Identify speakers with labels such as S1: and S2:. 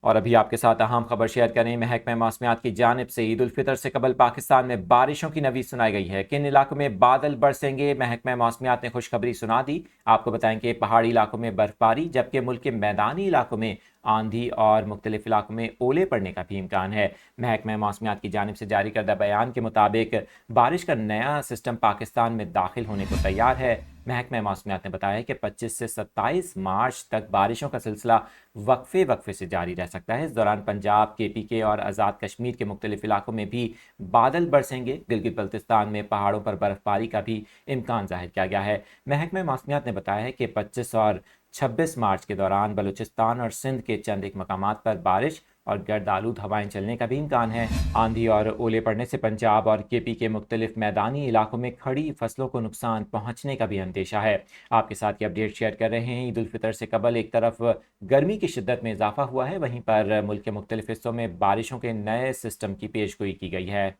S1: اور ابھی آپ کے ساتھ اہم خبر شیئر کریں۔ محکمہ موسمیات کی جانب سے عید الفطر سے قبل پاکستان میں بارشوں کی نوید سنائی گئی ہے۔ کن علاقوں میں بادل برسیں گے؟ محکمہ موسمیات نے خوشخبری سنا دی۔ آپ کو بتائیں کہ پہاڑی علاقوں میں برف باری، جبکہ ملک کے میدانی علاقوں میں آندھی اور مختلف علاقوں میں اولے پڑنے کا بھی امکان ہے۔ محکمہ موسمیات کی جانب سے جاری کردہ بیان کے مطابق بارش کا نیا سسٹم پاکستان میں داخل ہونے کو تیار ہے۔ محکمہ موسمیات نے بتایا کہ 25 سے 27 مارچ تک بارشوں کا سلسلہ وقفے سے جاری رہ سکتا ہے۔ اس دوران پنجاب، KPK اور آزاد کشمیر کے مختلف علاقوں میں بھی بادل برسیں گے۔ گلگت بلتستان میں پہاڑوں پر برف باری کا بھی امکان ظاہر کیا گیا ہے۔ محکمہ موسمیات نے بتایا ہے کہ 25 اور 26 مارچ کے دوران بلوچستان اور سندھ کے چند ایک مقامات پر بارش اور گرد آلود ہوائیں چلنے کا بھی امکان ہے۔ آندھی اور اولے پڑنے سے پنجاب اور KP کے مختلف میدانی علاقوں میں کھڑی فصلوں کو نقصان پہنچنے کا بھی اندیشہ ہے۔ آپ کے ساتھ یہ اپڈیٹ شیئر کر رہے ہیں۔ عید الفطر سے قبل ایک طرف گرمی کی شدت میں اضافہ ہوا ہے، وہیں پر ملک کے مختلف حصوں میں بارشوں کے نئے سسٹم کی پیشگوئی کی گئی ہے۔